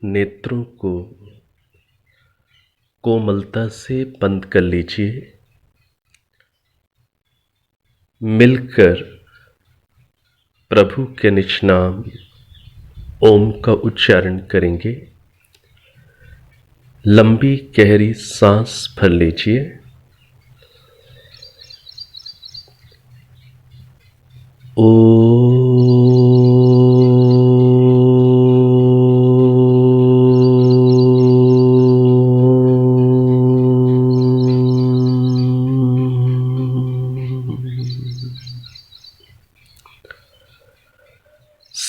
नेत्रों को कोमलता से बंद कर लीजिए। मिलकर प्रभु के निज नाम ओम का उच्चारण करेंगे। लंबी गहरी सांस भर लीजिए।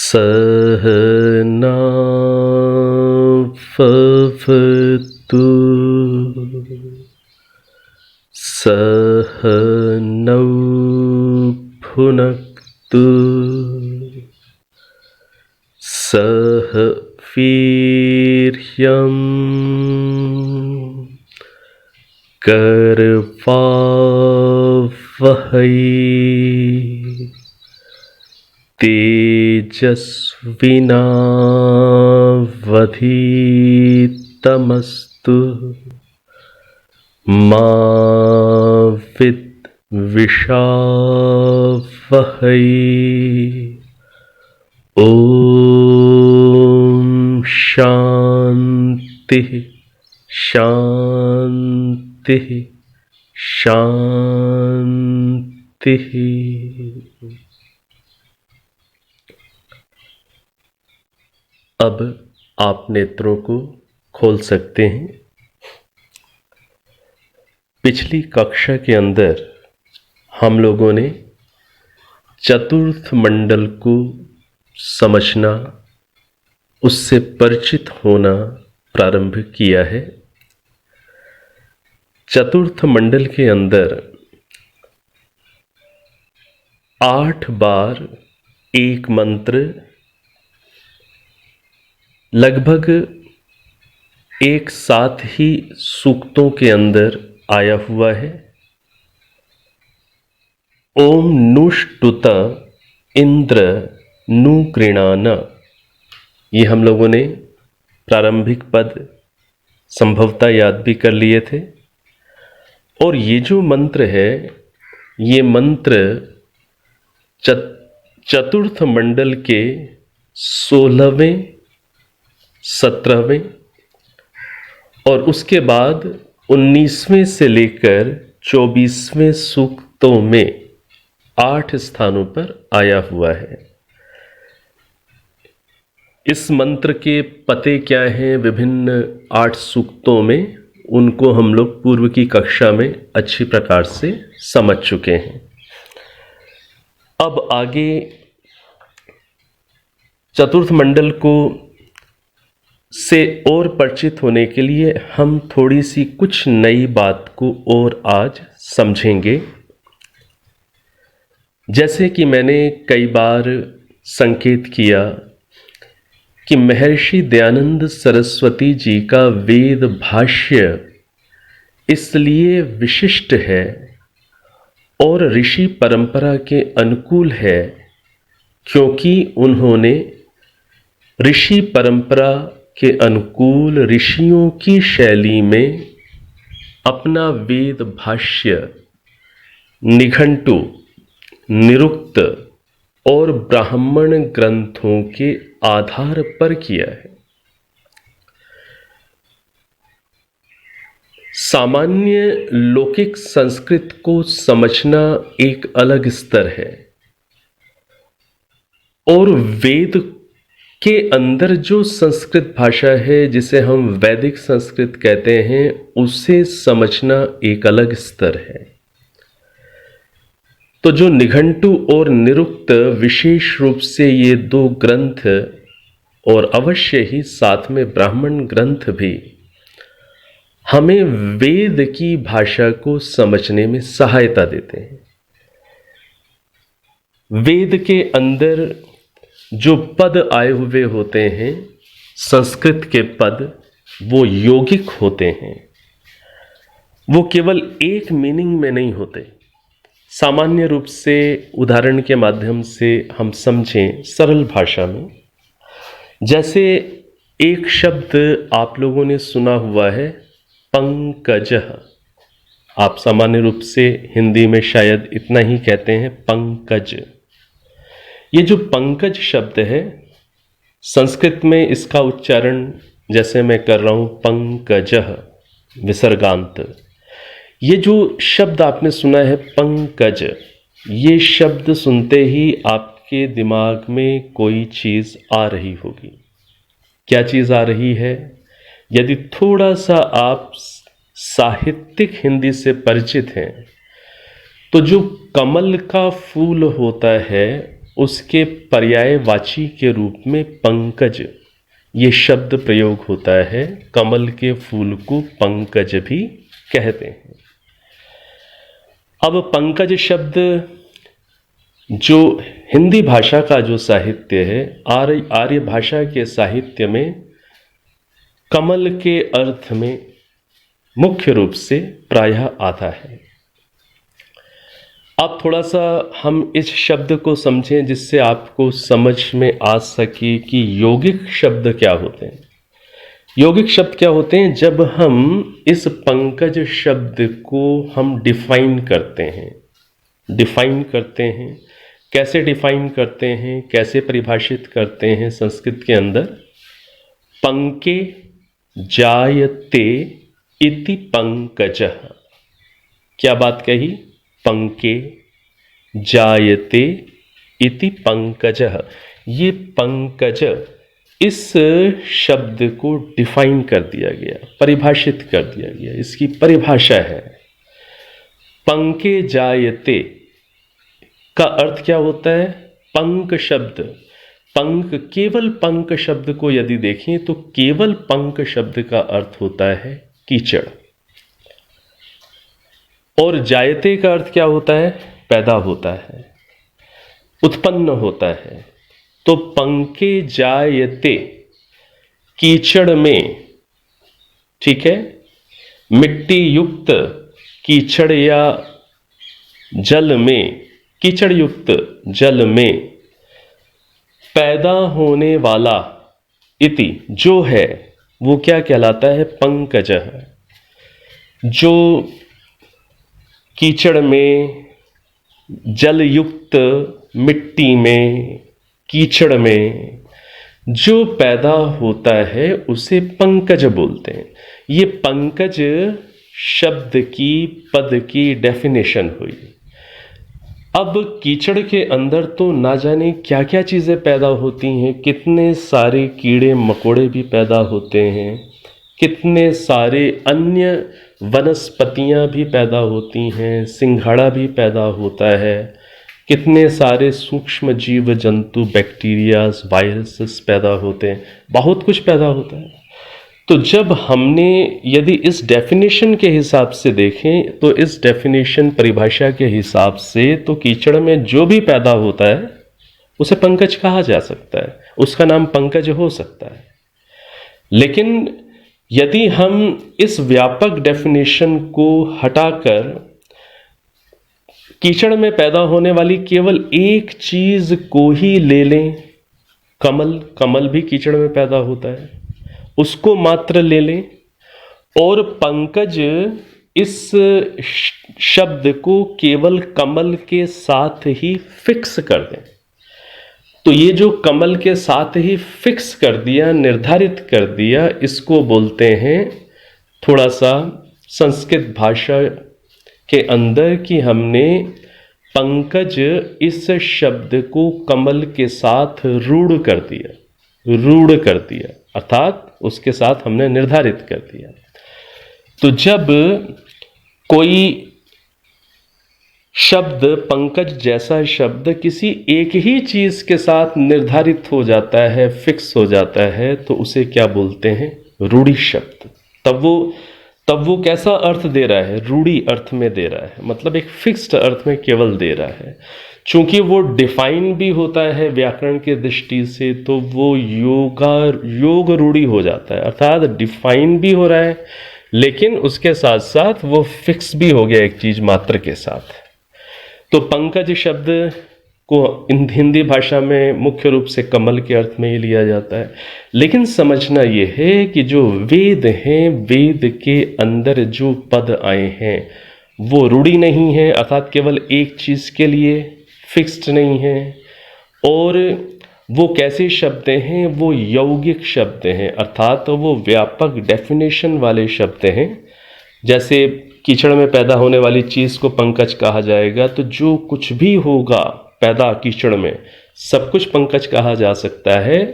सहना भवतु सहनौ भुनक्तु सह वीर्यं करवावहै तेजस्विनावधीतमस्तु मा विद्विषावहै। ओम शांति शांति शांति। अब आप नेत्रों को खोल सकते हैं। पिछली कक्षा के अंदर हम लोगों ने चतुर्थ मंडल को समझना, उससे परिचित होना प्रारंभ किया है। चतुर्थ मंडल के अंदर 8 बार एक मंत्र लगभग एक साथ ही सूक्तों के अंदर आया हुआ है। ओम नुष्टुत इंद्र नु कृणान, ये हम लोगों ने प्रारंभिक पद संभवतः याद भी कर लिए थे। और ये जो मंत्र है, ये मंत्र चतुर्थ मंडल के 16वें 17वें और उसके बाद 19वें से लेकर 24वें सूक्तों में 8 स्थानों पर आया हुआ है। इस मंत्र के पते क्या हैं विभिन्न 8 सूक्तों में, उनको हम लोग पूर्व की कक्षा में अच्छी प्रकार से समझ चुके हैं। अब आगे चतुर्थ मंडल को से और परिचित होने के लिए हम थोड़ी सी कुछ नई बात को और आज समझेंगे। जैसे कि मैंने कई बार संकेत किया कि महर्षि दयानंद सरस्वती जी का वेद भाष्य इसलिए विशिष्ट है और ऋषि परंपरा के अनुकूल है क्योंकि उन्होंने ऋषि परंपरा के अनुकूल ऋषियों की शैली में अपना वेद भाष्य निघंटु, निरुक्त और ब्राह्मण ग्रंथों के आधार पर किया है। सामान्य लौकिक संस्कृत को समझना एक अलग स्तर है और वेद के अंदर जो संस्कृत भाषा है जिसे हम वैदिक संस्कृत कहते हैं, उसे समझना एक अलग स्तर है। तो जो निघंटु और निरुक्त विशेष रूप से ये 2 ग्रंथ और अवश्य ही साथ में ब्राह्मण ग्रंथ भी हमें वेद की भाषा को समझने में सहायता देते हैं। वेद के अंदर जो पद आए हुए होते हैं, संस्कृत के पद, वो यौगिक होते हैं। वो केवल एक मीनिंग में नहीं होते। सामान्य रूप से उदाहरण के माध्यम से हम समझें सरल भाषा में, जैसे एक शब्द आप लोगों ने सुना हुआ है, पंकजः। आप सामान्य रूप से हिंदी में शायद इतना ही कहते हैं, पंकज। ये जो पंकज शब्द है, संस्कृत में इसका उच्चारण जैसे मैं कर रहा हूं, पंकजः विसर्गांत। ये जो शब्द आपने सुना है पंकज, ये शब्द सुनते ही आपके दिमाग में कोई चीज आ रही होगी। क्या चीज आ रही है? यदि थोड़ा सा आप साहित्यिक हिंदी से परिचित हैं तो जो कमल का फूल होता है उसके पर्यायवाची के रूप में पंकज ये शब्द प्रयोग होता है। कमल के फूल को पंकज भी कहते हैं। अब पंकज शब्द जो हिंदी भाषा का जो साहित्य है, आर्य भाषा के साहित्य में कमल के अर्थ में मुख्य रूप से प्रायः आता है। अब थोड़ा सा हम इस शब्द को समझें जिससे आपको समझ में आ सके कि यौगिक शब्द क्या होते हैं। यौगिक शब्द क्या होते हैं? जब हम इस पंकज शब्द को हम डिफाइन करते हैं, कैसे डिफाइन करते हैं, कैसे परिभाषित करते हैं संस्कृत के अंदर? पंके जायते इति पंकजः। क्या बात कही? पंके जायते इति पंकजः। ये पंकज, इस शब्द को डिफाइन कर दिया गया, परिभाषित कर दिया गया। इसकी परिभाषा है, पंके जायते का अर्थ क्या होता है? पंक शब्द, पंक, केवल पंक शब्द को यदि देखें तो केवल पंक शब्द का अर्थ होता है कीचड़। और जायते का अर्थ क्या होता है? पैदा होता है, उत्पन्न होता है। तो पंके जायते, कीचड़ में, ठीक है, मिट्टी युक्त कीचड़ या जल में, कीचड़ युक्त जल में पैदा होने वाला इति जो है वो क्या कहलाता है? पंकजः। जो कीचड़ में, जल युक्त मिट्टी में, कीचड़ में जो पैदा होता है उसे पंकज बोलते हैं। ये पंकज शब्द की, पद की डेफिनेशन हुई। अब कीचड़ के अंदर तो ना जाने क्या क्या चीज़ें पैदा होती हैं, कितने सारे कीड़े मकोड़े भी पैदा होते हैं, कितने सारे अन्य वनस्पतियां भी पैदा होती हैं, सिंघाड़ा भी पैदा होता है, कितने सारे सूक्ष्म जीव जंतु, बैक्टीरियाज, वायरसेस पैदा होते हैं, बहुत कुछ पैदा होता है। तो जब हमने यदि इस डेफिनेशन के हिसाब से देखें तो इस डेफिनेशन, परिभाषा के हिसाब से तो कीचड़ में जो भी पैदा होता है उसे पंकज कहा जा सकता है, उसका नाम पंकज हो सकता है। लेकिन यदि हम इस व्यापक डेफिनेशन को हटाकर कीचड़ में पैदा होने वाली केवल एक चीज को ही ले लें, कमल भी कीचड़ में पैदा होता है, उसको मात्र ले लें और पंकज इस शब्द को केवल कमल के साथ ही फिक्स कर दें, तो ये जो कमल के साथ ही फिक्स कर दिया, निर्धारित कर दिया, इसको बोलते हैं थोड़ा सा संस्कृत भाषा के अंदर कि हमने पंकज इस शब्द को कमल के साथ रूढ़ कर दिया, अर्थात उसके साथ हमने निर्धारित कर दिया। तो जब कोई शब्द, पंकज जैसा शब्द किसी एक ही चीज के साथ निर्धारित हो जाता है, फिक्स हो जाता है, तो उसे क्या बोलते हैं? रूढ़ि शब्द। तब वो कैसा अर्थ दे रहा है? रूढ़ि अर्थ में दे रहा है, मतलब एक फिक्स्ड अर्थ में केवल दे रहा है। चूंकि वो डिफाइन भी होता है व्याकरण के दृष्टि से, तो वो योग रूढ़ि हो जाता है, अर्थात डिफाइन भी हो रहा है लेकिन उसके साथ साथ वो फिक्स भी हो गया एक चीज मात्र के साथ। तो पंकज शब्द को हिंदी भाषा में मुख्य रूप से कमल के अर्थ में ही लिया जाता है। लेकिन समझना ये है कि जो वेद हैं, वेद के अंदर जो पद आए हैं वो रूढ़ी नहीं है, अर्थात केवल एक चीज़ के लिए फिक्स्ड नहीं है। और वो कैसे शब्द हैं? वो यौगिक शब्द हैं, अर्थात वो व्यापक डेफिनेशन वाले शब्द हैं। जैसे कीचड़ में पैदा होने वाली चीज़ को पंकज कहा जाएगा, तो जो कुछ भी होगा पैदा कीचड़ में, सब कुछ पंकज कहा जा सकता है।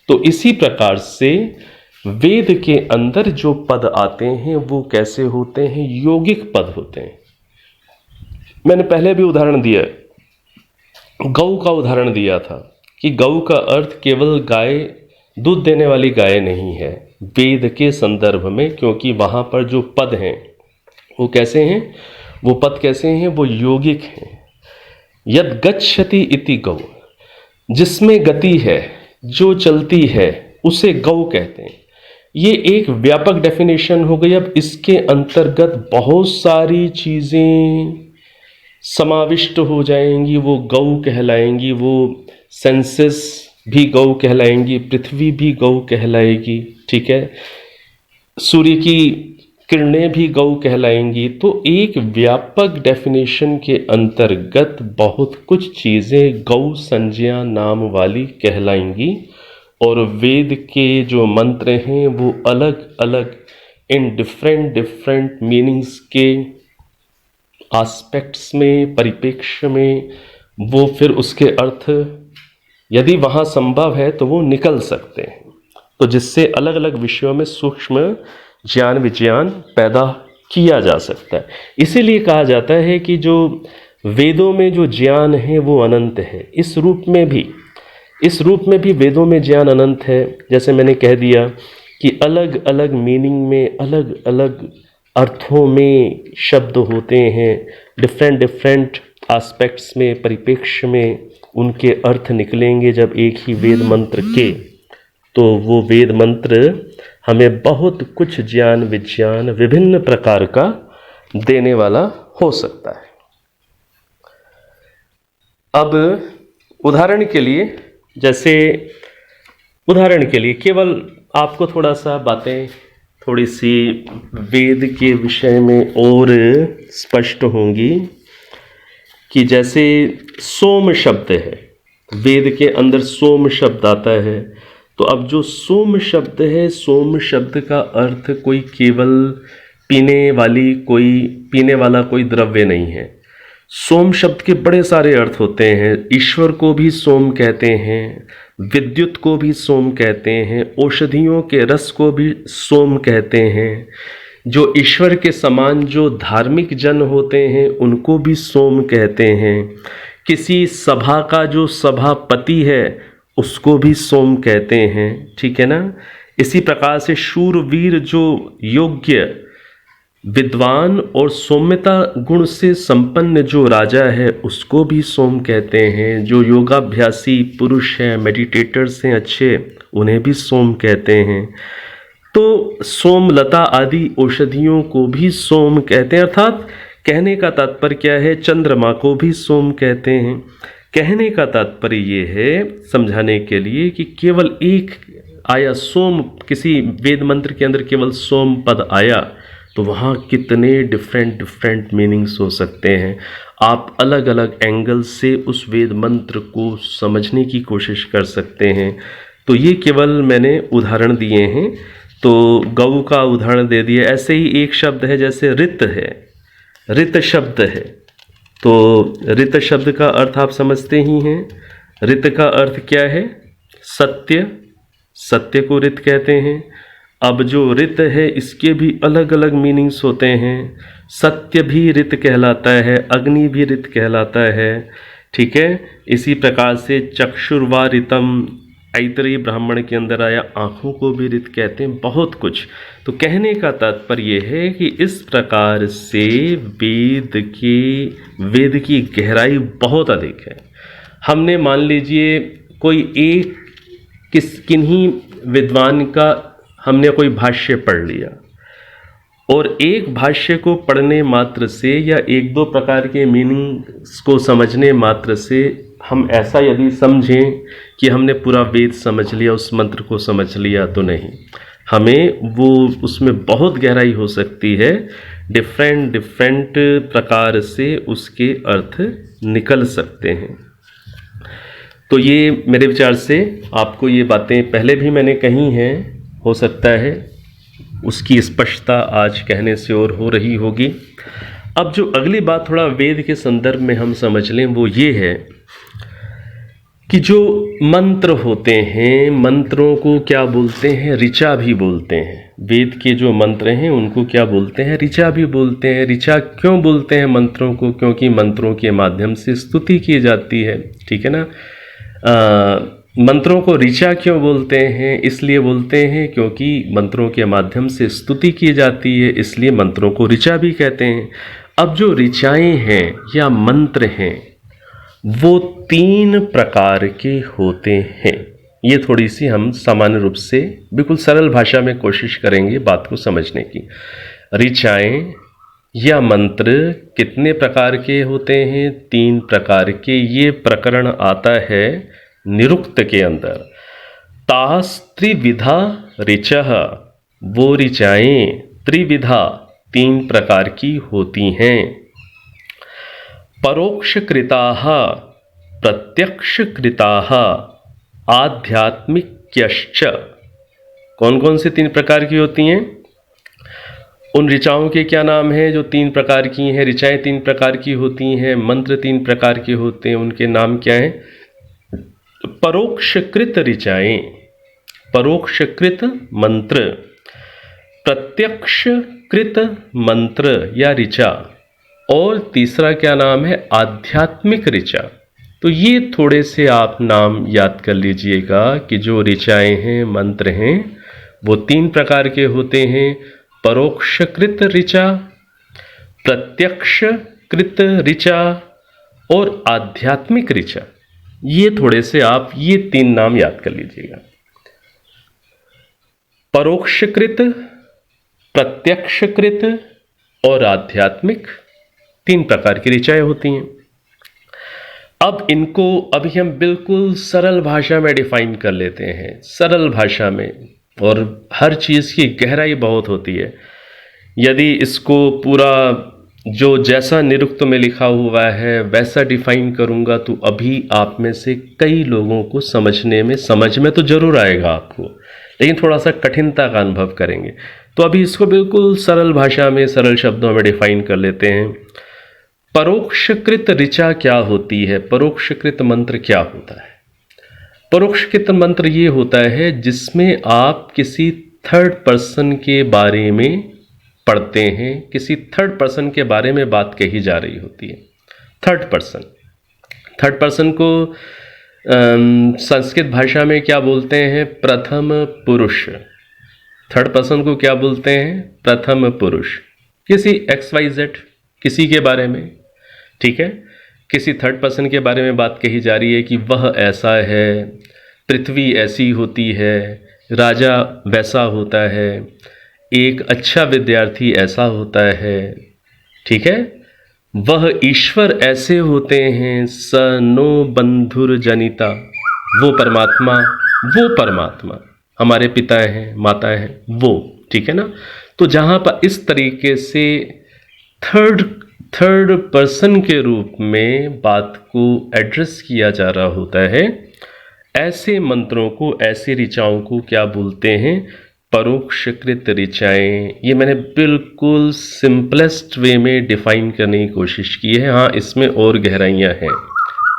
तो इसी प्रकार से वेद के अंदर जो पद आते हैं वो कैसे होते हैं? यौगिक पद होते हैं। मैंने पहले भी उदाहरण दिया, गौ का उदाहरण दिया था कि गौ का अर्थ केवल गाय, दूध देने वाली गाय नहीं है वेद के संदर्भ में, क्योंकि वहाँ पर जो पद हैं वो कैसे हैं? वो पद कैसे हैं? वो यौगिक हैं। यद गच्छति इति गौ, जिसमें गति है, जो चलती है, उसे गौ कहते हैं। ये एक व्यापक डेफिनेशन हो गई। अब इसके अंतर्गत बहुत सारी चीज़ें समाविष्ट हो जाएंगी, वो गौ कहलाएंगी। वो सेंसेस भी गौ कहलाएंगी, पृथ्वी भी गौ कहलाएगी, ठीक है, सूर्य की किरणें भी गौ कहलाएंगी। तो एक व्यापक डेफिनेशन के अंतर्गत बहुत कुछ चीज़ें गौ संज्ञा नाम वाली कहलाएंगी। और वेद के जो मंत्र हैं वो अलग अलग इन डिफरेंट मीनिंग्स के एस्पेक्ट्स में, परिप्रेक्ष्य में, वो फिर उसके अर्थ यदि वहाँ संभव है तो वो निकल सकते हैं। तो जिससे अलग अलग विषयों में सूक्ष्म ज्ञान विज्ञान पैदा किया जा सकता है। इसीलिए कहा जाता है कि जो वेदों में जो ज्ञान है वो अनंत है। इस रूप में भी वेदों में ज्ञान अनंत है। जैसे मैंने कह दिया कि अलग अलग मीनिंग में, अलग अलग अर्थों में शब्द होते हैं, डिफरेंट एस्पेक्ट्स में, परिप्रेक्ष्य में उनके अर्थ निकलेंगे जब एक ही वेद मंत्र के। तो वो वेद मंत्र हमें बहुत कुछ ज्ञान विज्ञान विभिन्न प्रकार का देने वाला हो सकता है। अब उदाहरण के लिए केवल आपको थोड़ा सा बातें थोड़ी सी वेद के विषय में और स्पष्ट होंगी कि जैसे सोम शब्द है, वेद के अंदर सोम शब्द आता है। तो अब जो सोम शब्द है, सोम शब्द का अर्थ कोई केवल पीने वाला कोई द्रव्य नहीं है। सोम शब्द के बड़े सारे अर्थ होते हैं। ईश्वर को भी सोम कहते हैं, विद्युत को भी सोम कहते हैं, औषधियों के रस को भी सोम कहते हैं। जो ईश्वर के समान जो धार्मिक जन होते हैं उनको भी सोम कहते हैं। किसी सभा का जो सभापति है उसको भी सोम कहते हैं, ठीक है ना। इसी प्रकार से शूरवीर जो योग्य, विद्वान और सौम्यता गुण से संपन्न जो राजा है उसको भी सोम कहते हैं। जो योगाभ्यासी पुरुष हैं, मेडिटेटर्स हैं अच्छे, उन्हें भी सोम कहते हैं। तो सोमलता आदि औषधियों को भी सोम कहते हैं। अर्थात कहने का तात्पर्य क्या है? चंद्रमा को भी सोम कहते हैं। कहने का तात्पर्य ये है समझाने के लिए कि केवल एक आया सोम, किसी वेद मंत्र के अंदर केवल सोम पद आया तो वहाँ कितने डिफरेंट मीनिंग्स हो सकते हैं। आप अलग अलग एंगल से उस वेद मंत्र को समझने की कोशिश कर सकते हैं। तो ये केवल मैंने उदाहरण दिए हैं। तो गौ का उदाहरण दे दिया। ऐसे ही एक शब्द है जैसे ऋत है, ऋत शब्द है। तो ऋत शब्द का अर्थ आप समझते ही हैं। ऋत का अर्थ क्या है? सत्य, सत्य को ऋत कहते हैं। अब जो ऋत है इसके भी अलग अलग मीनिंग्स होते हैं। सत्य भी ऋत कहलाता है, अग्नि भी ऋत कहलाता है, ठीक है। इसी प्रकार से चक्षुर्वा ऋतम, ऐतरेय ब्राह्मण के अंदर आया, आँखों को भी ऋत कहते हैं। बहुत कुछ। तो कहने का तात्पर्य यह है कि इस प्रकार से वेद की गहराई बहुत अधिक है। हमने मान लीजिए कोई एक किन्हीं विद्वान का हमने कोई भाष्य पढ़ लिया और एक भाष्य को पढ़ने मात्र से या एक दो प्रकार के मीनिंग्स को समझने मात्र से हम ऐसा यदि समझें कि हमने पूरा वेद समझ लिया, उस मंत्र को समझ लिया, तो नहीं, हमें वो उसमें बहुत गहराई हो सकती है, डिफरेंट डिफरेंट प्रकार से उसके अर्थ निकल सकते हैं। तो ये मेरे विचार से आपको ये बातें पहले भी मैंने कही हैं, हो सकता है उसकी स्पष्टता आज कहने से और हो रही होगी। अब जो अगली बात थोड़ा वेद के संदर्भ में हम समझ लें वो ये है कि जो मंत्र होते हैं, मंत्रों को क्या बोलते हैं? ऋचा भी बोलते हैं। वेद के जो मंत्र हैं उनको क्या बोलते हैं? ऋचा भी बोलते हैं। ऋचा क्यों बोलते हैं मंत्रों को? क्योंकि मंत्रों के माध्यम से स्तुति की जाती है, ठीक है ना। मंत्रों को ऋचा क्यों बोलते हैं? इसलिए बोलते हैं क्योंकि मंत्रों के माध्यम से स्तुति की जाती है, इसलिए मंत्रों को ऋचा भी कहते हैं। अब जो ऋचाएं हैं या मंत्र हैं वो 3 प्रकार के होते हैं। ये थोड़ी सी हम सामान्य रूप से बिल्कुल सरल भाषा में कोशिश करेंगे बात को समझने की। ऋचाएं या मंत्र कितने प्रकार के होते हैं? 3 प्रकार के। ये प्रकरण आता है निरुक्त के अंदर। तास त्रिविधा ऋचः, वो ऋचाएं त्रिविधा 3 प्रकार की होती हैं। परोक्षकृताः, प्रत्यक्षकृताः, आध्यात्मिक्यश्च। कौन कौन से 3 प्रकार की होती हैं? उन ऋचाओं के क्या नाम हैं जो 3 प्रकार की हैं? ऋचाएं 3 प्रकार की होती हैं, मंत्र 3 प्रकार के होते हैं, उनके नाम क्या हैं? परोक्षकृत ऋचाएं, परोक्षकृत मंत्र, प्रत्यक्षकृत मंत्र या ऋचा, और तीसरा क्या नाम है? आध्यात्मिक ऋचा। तो ये थोड़े से आप नाम याद कर लीजिएगा कि जो ऋचाएं हैं, मंत्र हैं, वो 3 प्रकार के होते हैं। परोक्षकृत ऋचा, प्रत्यक्षकृत ऋचा और आध्यात्मिक ऋचा। ये थोड़े से आप ये 3 नाम याद कर लीजिएगा। परोक्षकृत, प्रत्यक्षकृत और आध्यात्मिक 3 प्रकार की ऋचाएं होती हैं। अब इनको अभी हम बिल्कुल सरल भाषा में डिफाइन कर लेते हैं, सरल भाषा में, और हर चीज़ की गहराई बहुत होती है। यदि इसको पूरा जो जैसा निरुक्त में लिखा हुआ है वैसा डिफाइन करूंगा तो अभी आप में से कई लोगों को समझ में तो जरूर आएगा आपको, लेकिन थोड़ा सा कठिनता का अनुभव करेंगे। तो अभी इसको बिल्कुल सरल भाषा में, सरल शब्दों में डिफाइन कर लेते हैं। परोक्षकृत ऋचा क्या होती है? परोक्षकृत मंत्र क्या होता है? परोक्षकृत मंत्र ये होता है जिसमें आप किसी थर्ड पर्सन के बारे में पढ़ते हैं, किसी थर्ड पर्सन के बारे में बात कही जा रही होती है। थर्ड पर्सन को संस्कृत भाषा में क्या बोलते हैं? प्रथम पुरुष। थर्ड पर्सन को क्या बोलते हैं? प्रथम पुरुष। किसी XYZ किसी के बारे में, ठीक है, किसी थर्ड पर्सन के बारे में बात कही जा रही है कि वह ऐसा है, पृथ्वी ऐसी होती है, राजा वैसा होता है, एक अच्छा विद्यार्थी ऐसा होता है, ठीक है, वह ईश्वर ऐसे होते हैं, स नो बंधुर जनिता, वो परमात्मा हमारे पिता हैं, माता हैं, वो, ठीक है ना। तो जहाँ पर इस तरीके से थर्ड पर्सन के रूप में बात को एड्रेस किया जा रहा होता है, ऐसे मंत्रों को, ऐसी ऋचाओं को क्या बोलते हैं? परोक्षकृत ऋचाएं। ये मैंने बिल्कुल सिंपलेस्ट वे में डिफाइन करने की कोशिश की है। हाँ, इसमें और गहराइयाँ हैं,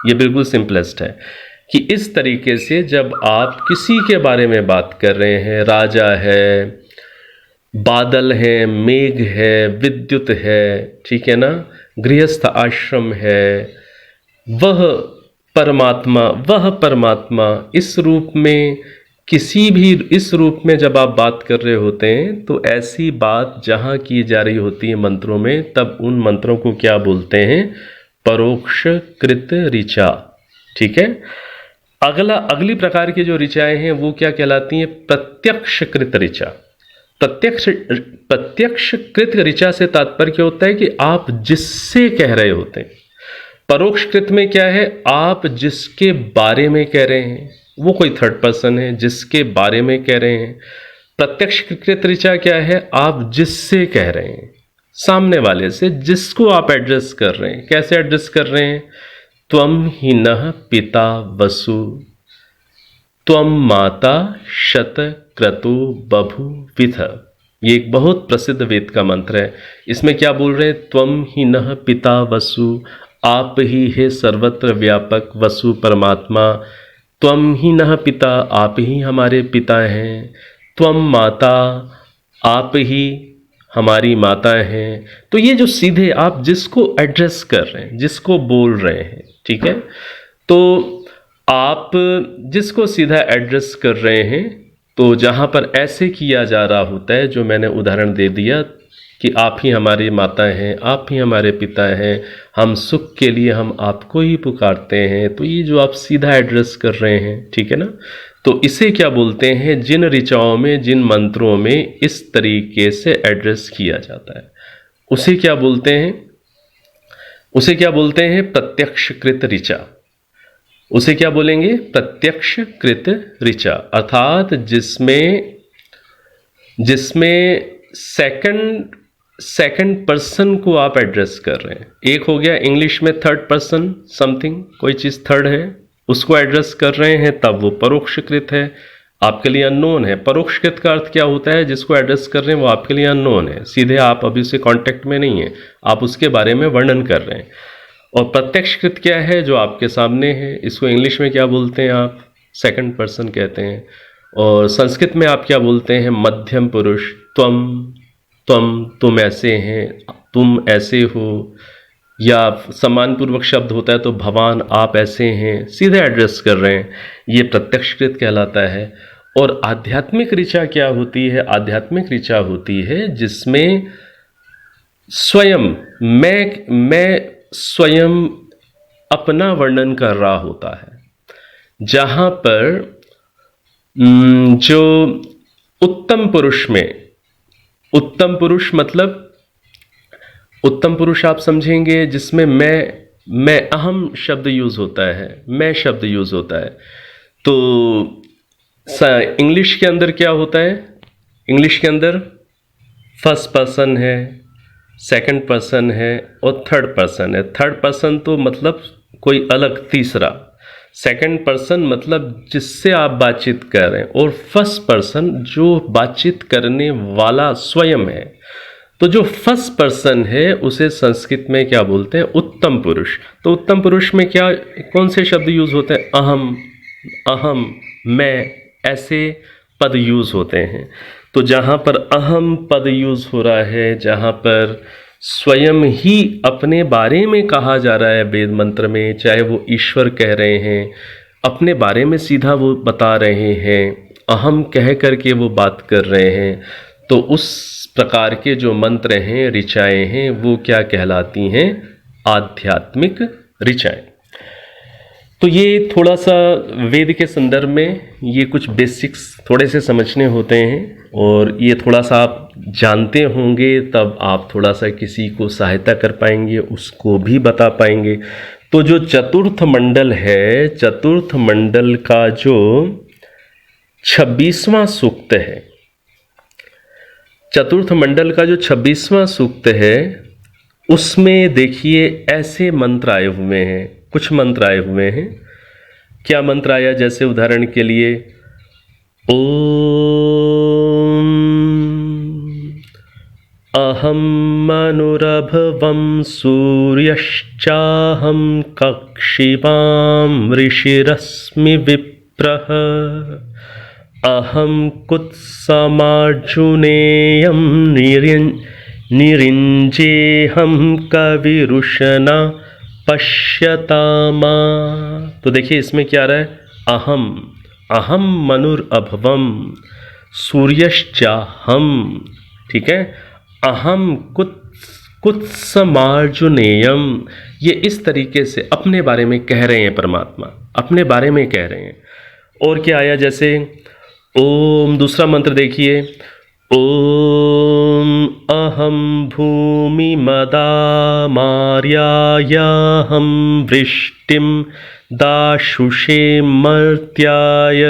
ये बिल्कुल सिंपलेस्ट है कि इस तरीके से जब आप किसी के बारे में बात कर रहे हैं, राजा है, बादल है, मेघ है, विद्युत है, ठीक है ना, गृहस्थ आश्रम है, वह परमात्मा इस रूप में, किसी भी इस रूप में जब आप बात कर रहे होते हैं तो ऐसी बात जहाँ की जा रही होती है मंत्रों में, तब उन मंत्रों को क्या बोलते हैं? परोक्षकृत ऋचा, ठीक है। अगली प्रकार की जो ऋचाएं हैं वो क्या कहलाती हैं? प्रत्यक्षकृत ऋचा। प्रत्यक्षकृत ऋचा से तात्पर्य क्या होता है कि आप जिससे कह रहे होते हैं। परोक्षकृत में क्या है, आप जिसके बारे में कह रहे हैं वो कोई थर्ड पर्सन है, जिसके बारे में कह रहे हैं। प्रत्यक्षकृत ऋचा क्या है, आप जिससे कह रहे हैं, सामने वाले से, जिसको आप एड्रेस कर रहे हैं। कैसे एड्रेस कर रहे हैं, त्वम ही नः पिता वसु, त्वम माता शत क्रतु बभु विथ। ये एक बहुत प्रसिद्ध वेद का मंत्र है। इसमें क्या बोल रहे हैं, त्वम ही नः पिता वसु, आप ही है सर्वत्र व्यापक वसु परमात्मा। त्वम ही नः पिता, आप ही हमारे पिता हैं। त्वम माता, आप ही हमारी माता हैं। तो ये जो सीधे आप जिसको एड्रेस कर रहे हैं, जिसको बोल रहे हैं, ठीक है, तो आप जिसको सीधा एड्रेस कर रहे हैं, तो जहाँ पर ऐसे किया जा रहा होता है, जो मैंने उदाहरण दे दिया कि आप ही हमारी माता हैं, आप ही हमारे पिता हैं, हम सुख के लिए हम आपको ही पुकारते हैं, तो ये जो आप सीधा एड्रेस कर रहे हैं, ठीक है ना, तो इसे क्या बोलते हैं, जिन ऋचाओं में, जिन मंत्रों में इस तरीके से एड्रेस किया जाता है उसे क्या बोलते हैं, उसे क्या बोलते हैं, प्रत्यक्षकृत ऋचा। उसे क्या बोलेंगे, प्रत्यक्षकृत ऋचा, अर्थात जिसमें सेकंड पर्सन को आप एड्रेस कर रहे हैं। एक हो गया इंग्लिश में थर्ड पर्सन, समथिंग, कोई चीज़ थर्ड है, उसको एड्रेस कर रहे हैं, तब वो परोक्षकृत है, आपके लिए अननोन है। परोक्षकृत का अर्थ क्या होता है, जिसको एड्रेस कर रहे हैं वो आपके लिए अननोन है, सीधे आप अभी उससे कांटेक्ट में नहीं है, आप उसके बारे में वर्णन कर रहे हैं। और प्रत्यक्षकृत क्या है, जो आपके सामने है, इसको इंग्लिश में क्या बोलते हैं आप, सेकंड पर्सन कहते हैं। और संस्कृत में आप क्या बोलते हैं, मध्यम पुरुष, तुम ऐसे हैं, तुम ऐसे हो, या सम्मानपूर्वक शब्द होता है तो भवान, आप ऐसे हैं, सीधे एड्रेस कर रहे हैं, ये प्रत्यक्षकृत कहलाता है। और आध्यात्मिक ऋचा क्या होती है, आध्यात्मिक ऋचा होती है जिसमें स्वयं मैं स्वयं अपना वर्णन कर रहा होता है, जहाँ पर जो उत्तम पुरुष में, उत्तम पुरुष मतलब उत्तम पुरुष आप समझेंगे जिसमें मैं अहम शब्द यूज होता है, मैं शब्द यूज होता है। तो इंग्लिश के अंदर क्या होता है, इंग्लिश के अंदर फर्स्ट पर्सन है, सेकंड पर्सन है और थर्ड पर्सन है। थर्ड पर्सन तो मतलब कोई अलग तीसरा, सेकंड पर्सन मतलब जिससे आप बातचीत कर रहे हैं, और फर्स्ट पर्सन जो बातचीत करने वाला स्वयं है। तो जो फर्स्ट पर्सन है उसे संस्कृत में क्या बोलते हैं, उत्तम पुरुष। तो उत्तम पुरुष में क्या, कौन से शब्द यूज होते हैं, अहम, मैं, ऐसे पद यूज होते हैं। तो जहाँ पर अहम पद यूज हो रहा है, जहाँ पर स्वयं ही अपने बारे में कहा जा रहा है वेद मंत्र में, चाहे वो ईश्वर कह रहे हैं, अपने बारे में सीधा वो बता रहे हैं, अहम कह करके वो बात कर रहे हैं, तो उस प्रकार के जो मंत्र हैं, ऋचाएँ हैं, वो क्या कहलाती हैं, आध्यात्मिक ऋचाएँ। तो ये थोड़ा सा वेद के संदर्भ में ये कुछ बेसिक्स थोड़े से समझने होते हैं, और ये थोड़ा सा आप जानते होंगे तब आप थोड़ा सा किसी को सहायता कर पाएंगे, उसको भी बता पाएंगे। तो जो चतुर्थ मंडल है, चतुर्थ मंडल का जो 26वां सूक्त है, चतुर्थ मंडल का जो 26वां सूक्त है, उसमें देखिए ऐसे मंत्र आए हुए हैं, कुछ मंत्र आए हुए हैं। क्या मंत्र आया, जैसे उदाहरण के लिए ओम अहम मनुरभवं सूर्यश्चाहं कक्षिवां ऋषिरश्मि विप्रः अहम कुत्समार्जुनेयं निरिंजेहं कविरुषना पश्यतामा। तो देखिए इसमें क्या रहा है, अहम मनुर अभवम सूर्यश्चाहम, ठीक है, अहम कुत्समार्जुनेयम, ये इस तरीके से अपने बारे में कह रहे हैं, परमात्मा अपने बारे में कह रहे हैं। और क्या आया, जैसे ओम, दूसरा मंत्र देखिए, ओम अहं भूमिमदामार्यायाहं वृष्टिं दाशुषे मर्त्याय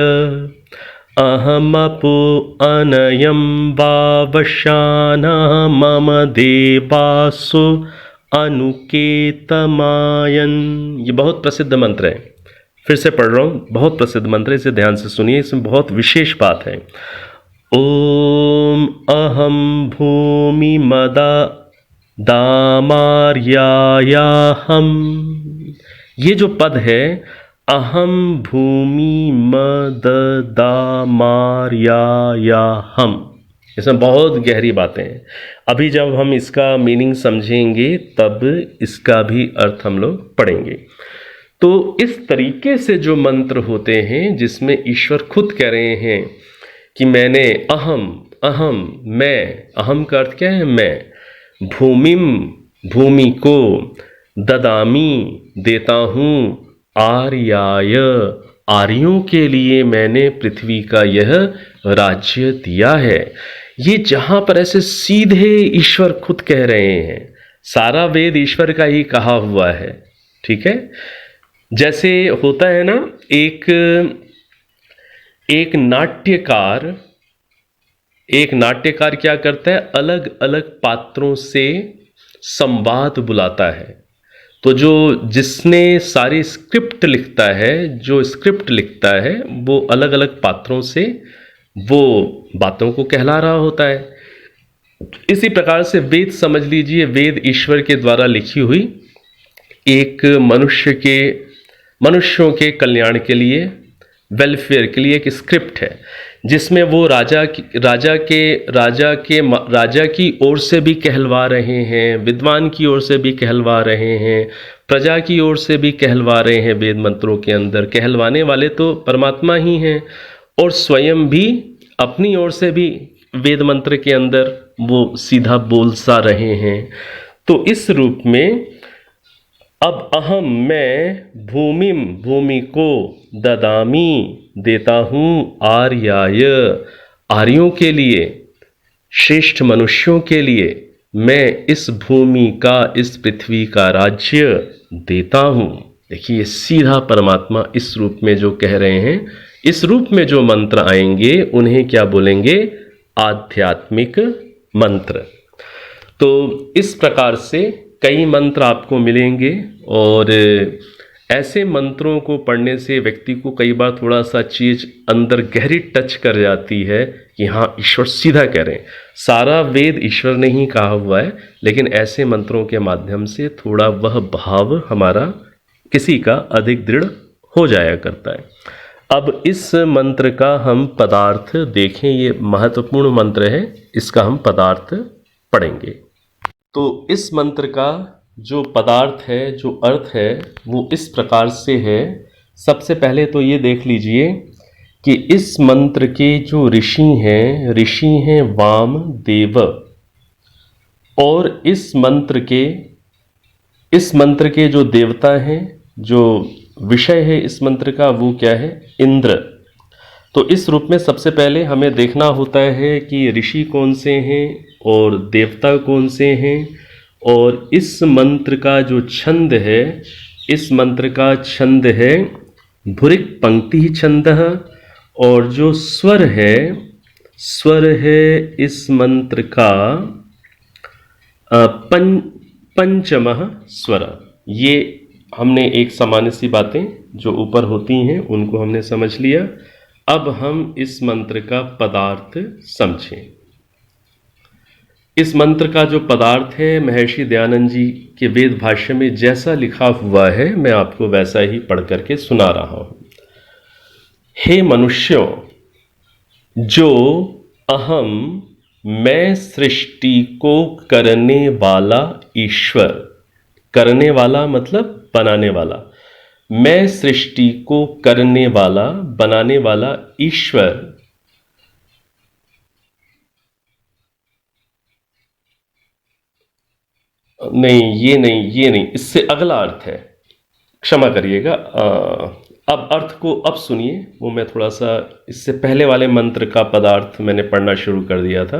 अहमपो अनयं वावशाना मम देवासु अनुकेतमायन। ये बहुत प्रसिद्ध मंत्र है, फिर से पढ़ रहा हूँ, बहुत प्रसिद्ध मंत्र है, इसे ध्यान से सुनिए, इसमें बहुत विशेष बात है। ओम अहम भूमि मदा दामार्यायाहम, ये जो पद है अहम भूमि मद दामार्यायाहम, इसमें बहुत गहरी बातें हैं। अभी जब हम इसका मीनिंग समझेंगे तब इसका भी अर्थ हम लोग पढ़ेंगे। तो इस तरीके से जो मंत्र होते हैं जिसमें ईश्वर खुद कह रहे हैं कि मैंने अहम, अहम मैं, अहम का अर्थ क्या है मैं, भूमिम भूमि को, ददामी देता हूँ, आर्याय आर्यों के लिए मैंने पृथ्वी का यह राज्य दिया है। ये जहाँ पर ऐसे सीधे ईश्वर खुद कह रहे हैं, सारा वेद ईश्वर का ही कहा हुआ है, ठीक है। जैसे होता है ना, एक नाट्यकार क्या करता है, अलग अलग पात्रों से संवाद बुलाता है। तो जिसने सारी स्क्रिप्ट लिखता है, जो स्क्रिप्ट लिखता है वो अलग अलग पात्रों से वो बातों को कहला रहा होता है। इसी प्रकार से वेद समझ लीजिए, वेद ईश्वर के द्वारा लिखी हुई एक मनुष्यों के कल्याण के लिए, वेलफेयर के लिए एक स्क्रिप्ट है, जिसमें वो राजा की ओर से भी कहलवा रहे हैं, विद्वान की ओर से भी कहलवा रहे हैं, प्रजा की ओर से भी कहलवा रहे हैं। वेद मंत्रों के अंदर कहलवाने वाले तो परमात्मा ही हैं, और स्वयं भी अपनी ओर से भी वेद मंत्र के अंदर वो सीधा बोल सा रहे हैं। तो इस रूप में अब अहम मैं भूमिम भूमि को, ददामी देता हूँ, आर्याय आर्यों के लिए, श्रेष्ठ मनुष्यों के लिए मैं इस भूमि का, इस पृथ्वी का राज्य देता हूँ। देखिए सीधा परमात्मा इस रूप में जो कह रहे हैं, इस रूप में जो मंत्र आएंगे उन्हें क्या बोलेंगे, आध्यात्मिक मंत्र। तो इस प्रकार से कई मंत्र आपको मिलेंगे, और ऐसे मंत्रों को पढ़ने से व्यक्ति को कई बार थोड़ा सा चीज़ अंदर गहरी टच कर जाती है कि हाँ ईश्वर सीधा कह रहे हैं। सारा वेद ईश्वर ने ही कहा हुआ है, लेकिन ऐसे मंत्रों के माध्यम से थोड़ा वह भाव हमारा किसी का अधिक दृढ़ हो जाया करता है। अब इस मंत्र का हम पदार्थ देखें, ये महत्वपूर्ण मंत्र है, इसका हम पदार्थ पढ़ेंगे। तो इस मंत्र का जो पदार्थ है, जो अर्थ है, वो इस प्रकार से है। सबसे पहले तो ये देख लीजिए कि इस मंत्र के जो ऋषि हैं वामदेव, और इस मंत्र के जो देवता हैं, जो विषय है इस मंत्र का, वो क्या है, इंद्र। तो इस रूप में सबसे पहले हमें देखना होता है कि ऋषि कौन से हैं और देवता कौन से हैं, और इस मंत्र का जो छंद है, इस मंत्र का छंद है भुरिक पंक्ति छंद, और जो स्वर है इस मंत्र का पंचमः स्वर। ये हमने एक सामान्य सी बातें जो ऊपर होती हैं उनको हमने समझ लिया। अब हम इस मंत्र का पदार्थ समझें। इस मंत्र का जो पदार्थ है, महर्षि दयानंद जी के वेद भाष्य में जैसा लिखा हुआ है, मैं आपको वैसा ही पढ़ करके सुना रहा हूं। हे मनुष्यों, जो अहम मैं सृष्टि को करने वाला ईश्वर, करने वाला मतलब बनाने वाला, मैं सृष्टि को करने वाला, बनाने वाला ईश्वर, नहीं ये नहीं, इससे अगला अर्थ है, क्षमा करिएगा। अब अर्थ को अब सुनिए, वो मैं थोड़ा सा इससे पहले वाले मंत्र का पदार्थ मैंने पढ़ना शुरू कर दिया था।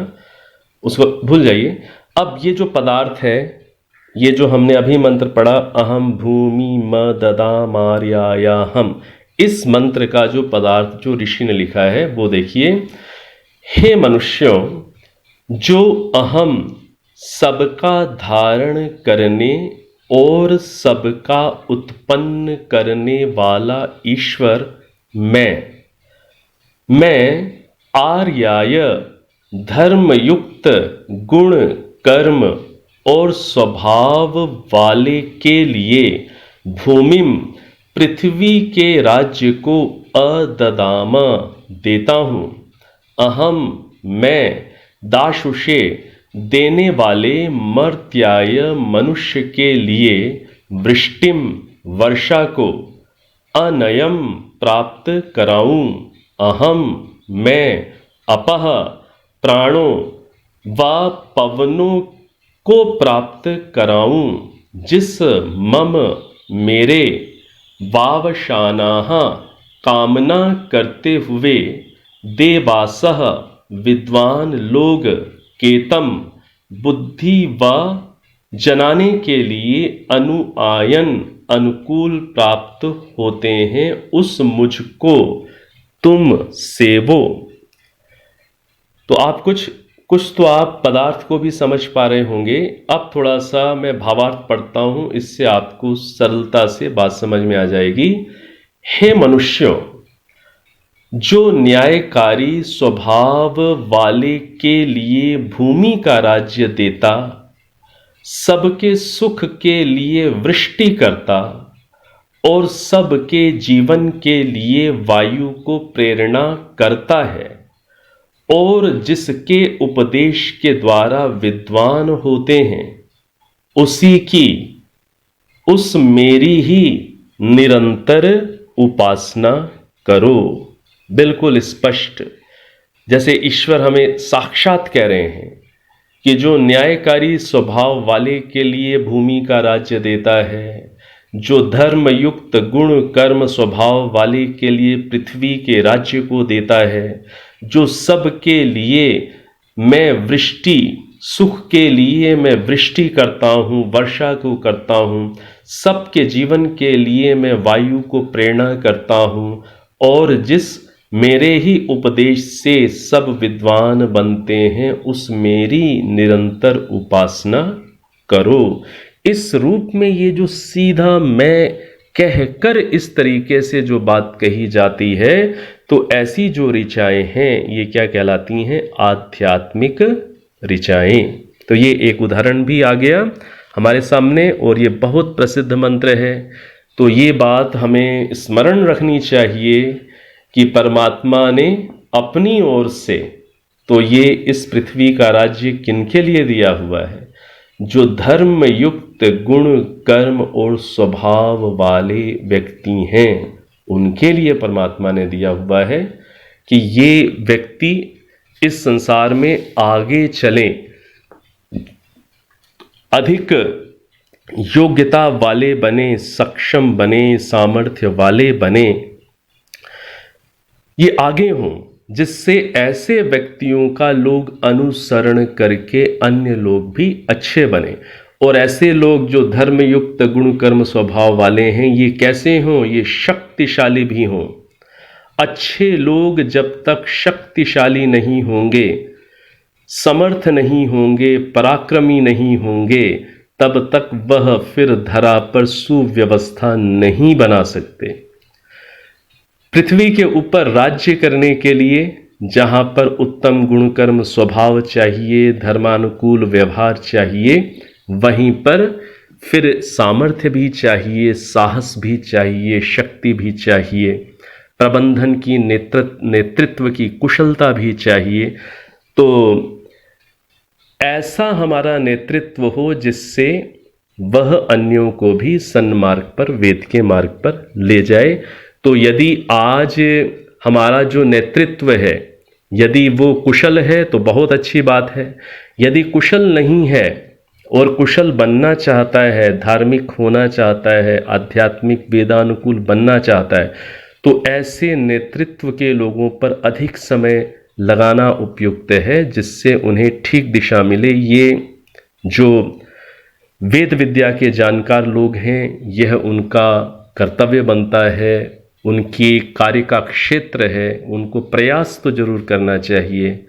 उसको भूल जाइए। अब ये जो पदार्थ है, ये जो हमने अभी मंत्र पढ़ा, अहम भूमि म ददा मार्याया हम, इस मंत्र का जो पदार्थ जो ऋषि ने लिखा है वो देखिए। हे मनुष्यों, जो अहम सबका धारण करने और सबका उत्पन्न करने वाला ईश्वर मैं आर्याय धर्मयुक्त गुण कर्म और स्वभाव वाले के लिए भूमिम पृथ्वी के राज्य को अददाम देता हूँ। अहम मैं दाशुषे देने वाले मर्त्याय मनुष्य के लिए वृष्टिम वर्षा को अनयम प्राप्त कराऊं। अहम मैं अपह प्राणों व पवनों को प्राप्त कराऊं, जिस मम मेरे वावशानाः कामना करते हुए देवासः विद्वान लोग केतम बुद्धि व जनाने के लिए अनुआयन अनुकूल प्राप्त होते हैं, उस मुझको तुम सेवो। तो आप कुछ तो आप पदार्थ को भी समझ पा रहे होंगे। अब थोड़ा सा मैं भावार्थ पढ़ता हूं, इससे आपको सरलता से बात समझ में आ जाएगी। हे मनुष्यों, जो न्यायकारी स्वभाव वाले के लिए भूमि का राज्य देता, सबके सुख के लिए वृष्टि करता और सबके जीवन के लिए वायु को प्रेरणा करता है, और जिसके उपदेश के द्वारा विद्वान होते हैं, उसी की उस मेरी ही निरंतर उपासना करो। बिल्कुल स्पष्ट, जैसे ईश्वर हमें साक्षात कह रहे हैं कि जो न्यायकारी स्वभाव वाले के लिए भूमि का राज्य देता है, जो धर्मयुक्त गुण कर्म स्वभाव वाले के लिए पृथ्वी के राज्य को देता है, जो सबके लिए मैं वृष्टि, सुख के लिए मैं वृष्टि करता हूँ, वर्षा को करता हूँ, सबके जीवन के लिए मैं वायु को प्रेरणा करता हूँ, और जिस मेरे ही उपदेश से सब विद्वान बनते हैं, उस मेरी निरंतर उपासना करो। इस रूप में ये जो सीधा मैं कहकर इस तरीके से जो बात कही जाती है, तो ऐसी जो ऋचाएं हैं ये क्या कहलाती हैं? आध्यात्मिक ऋचाएं। तो ये एक उदाहरण भी आ गया हमारे सामने, और ये बहुत प्रसिद्ध मंत्र है। तो ये बात हमें स्मरण रखनी चाहिए कि परमात्मा ने अपनी ओर से तो ये इस पृथ्वी का राज्य किनके लिए दिया हुआ है? जो धर्म युक्त गुण कर्म और स्वभाव वाले व्यक्ति हैं, उनके लिए परमात्मा ने दिया हुआ है कि ये व्यक्ति इस संसार में आगे चलें, अधिक योग्यता वाले बने, सक्षम बने, सामर्थ्य वाले बने, ये आगे हों, जिससे ऐसे व्यक्तियों का लोग अनुसरण करके अन्य लोग भी अच्छे बने। और ऐसे लोग जो धर्मयुक्त गुण कर्म स्वभाव वाले हैं, ये कैसे हों? ये शक्तिशाली भी हों। अच्छे लोग जब तक शक्तिशाली नहीं होंगे, समर्थ नहीं होंगे, पराक्रमी नहीं होंगे, तब तक वह फिर धरा पर सुव्यवस्था नहीं बना सकते। पृथ्वी के ऊपर राज्य करने के लिए जहाँ पर उत्तम गुण कर्म स्वभाव चाहिए, धर्मानुकूल व्यवहार चाहिए, वहीं पर फिर सामर्थ्य भी चाहिए, साहस भी चाहिए, शक्ति भी चाहिए, प्रबंधन की नेतृत्व की कुशलता भी चाहिए। तो ऐसा हमारा नेतृत्व हो जिससे वह अन्यों को भी सन्मार्ग पर, वेद के मार्ग पर ले जाए। तो यदि आज हमारा जो नेतृत्व है, यदि वो कुशल है तो बहुत अच्छी बात है। यदि कुशल नहीं है और कुशल बनना चाहता है, धार्मिक होना चाहता है, आध्यात्मिक वेदानुकूल बनना चाहता है, तो ऐसे नेतृत्व के लोगों पर अधिक समय लगाना उपयुक्त है, जिससे उन्हें ठीक दिशा मिले। ये जो वेद विद्या के जानकार लोग हैं, यह उनका कर्तव्य बनता है, उनकी कार्य का क्षेत्र है, उनको प्रयास तो जरूर करना चाहिए।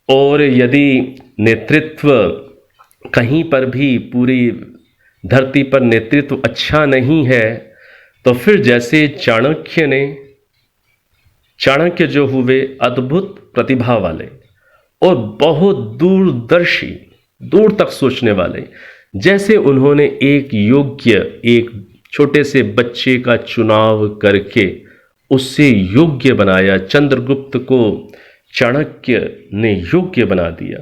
और यदि नेतृत्व कहीं पर भी पूरी धरती पर नेतृत्व अच्छा नहीं है, तो फिर जैसे चाणक्य जो हुए अद्भुत प्रतिभा वाले और बहुत दूरदर्शी, दूर तक सोचने वाले, जैसे उन्होंने एक छोटे से बच्चे का चुनाव करके उससे योग्य बनाया, चंद्रगुप्त को चाणक्य ने योग्य बना दिया।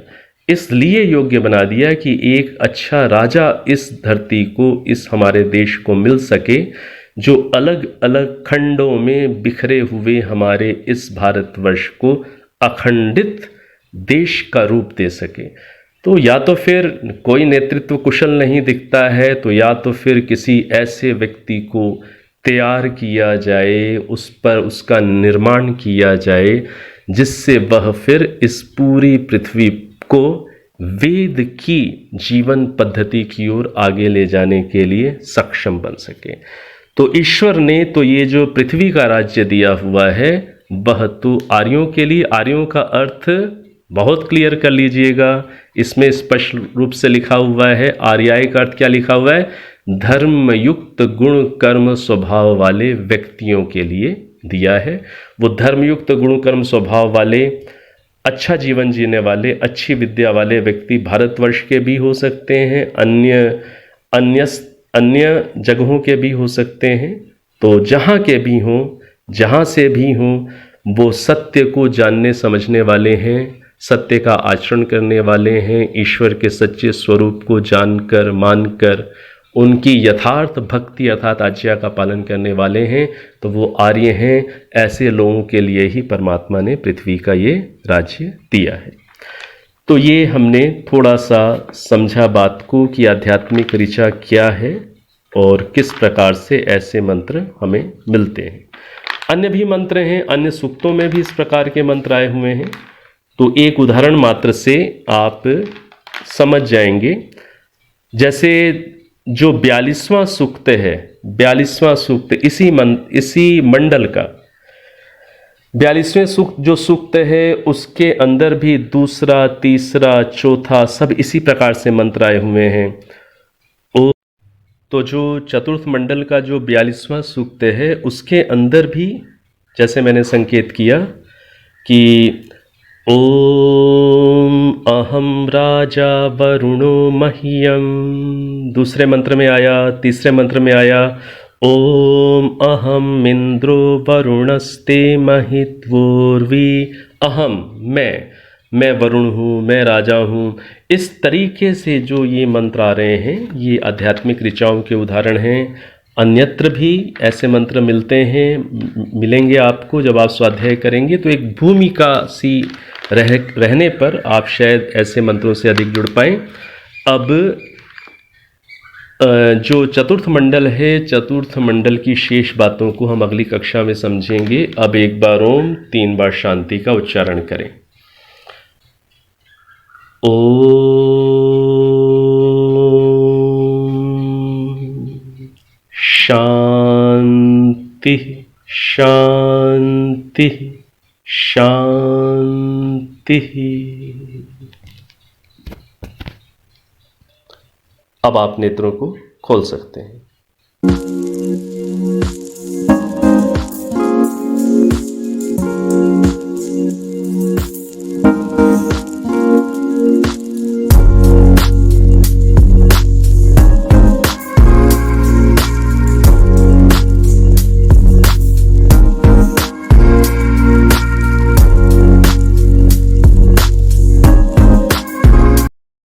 इसलिए योग्य बना दिया कि एक अच्छा राजा इस धरती को, इस हमारे देश को मिल सके, जो अलग अलग खंडों में बिखरे हुए हमारे इस भारतवर्ष को अखंडित देश का रूप दे सके। तो या तो फिर कोई नेतृत्व कुशल नहीं दिखता है, तो या तो फिर किसी ऐसे व्यक्ति को तैयार किया जाए, उस पर उसका निर्माण किया जाए, जिससे वह फिर इस पूरी पृथ्वी को वेद की जीवन पद्धति की ओर आगे ले जाने के लिए सक्षम बन सके। तो ईश्वर ने तो ये जो पृथ्वी का राज्य दिया हुआ है, वह तो आर्यों के लिए, आर्यों का अर्थ बहुत क्लियर कर लीजिएगा, इसमें स्पष्ट रूप से लिखा हुआ है। आर्याय का अर्थ क्या लिखा हुआ है? धर्मयुक्त गुण कर्म स्वभाव वाले व्यक्तियों के लिए दिया है। वो धर्मयुक्त गुण कर्म स्वभाव वाले, अच्छा जीवन जीने वाले, अच्छी विद्या वाले व्यक्ति भारतवर्ष के भी हो सकते हैं, अन्य जगहों के भी हो सकते हैं। तो जहाँ के भी हों, जहाँ से भी हों, वो सत्य को जानने समझने वाले हैं, सत्य का आचरण करने वाले हैं, ईश्वर के सच्चे स्वरूप को जानकर मानकर उनकी यथार्थ भक्ति अर्थात आज्ञा का पालन करने वाले हैं, तो वो आर्य हैं। ऐसे लोगों के लिए ही परमात्मा ने पृथ्वी का ये राज्य दिया है। तो ये हमने थोड़ा सा समझा बात को कि आध्यात्मिक ऋचा क्या है और किस प्रकार से ऐसे मंत्र हमें मिलते हैं। अन्य भी मंत्र हैं, अन्य सूक्तों में भी इस प्रकार के मंत्र आए हुए हैं। तो एक उदाहरण मात्र से आप समझ जाएंगे। जैसे जो 42वां सूक्त है, 42वां सूक्त इसी मंडल का 42वें सूक्त जो सूक्त है, उसके अंदर भी दूसरा, तीसरा, चौथा सब इसी प्रकार से मंत्र आए हुए हैं। तो जो चतुर्थ मंडल का जो 42वां सूक्त है, उसके अंदर भी जैसे मैंने संकेत किया कि ओम अहम राजा वरुणो मह्यम, दूसरे मंत्र में आया, तीसरे मंत्र में आया ओम अहम इंद्रो वरुणस्ते महित्वोर्वी, अहम मैं वरुण हूँ, मैं राजा हूँ। इस तरीके से जो ये मंत्र आ रहे हैं, ये आध्यात्मिक ऋचाओं के उदाहरण हैं। अन्यत्र भी ऐसे मंत्र मिलेंगे आपको। जब आप स्वाध्याय करेंगे तो एक भूमिका सी रहने पर आप शायद ऐसे मंत्रों से अधिक जुड़ पाएं। अब जो चतुर्थ मंडल है, चतुर्थ मंडल की शेष बातों को हम अगली कक्षा में समझेंगे। अब एक बार ओम 3 बार शांति का उच्चारण करें। शांति शांति शांति। अब आप नेत्रों को खोल सकते हैं।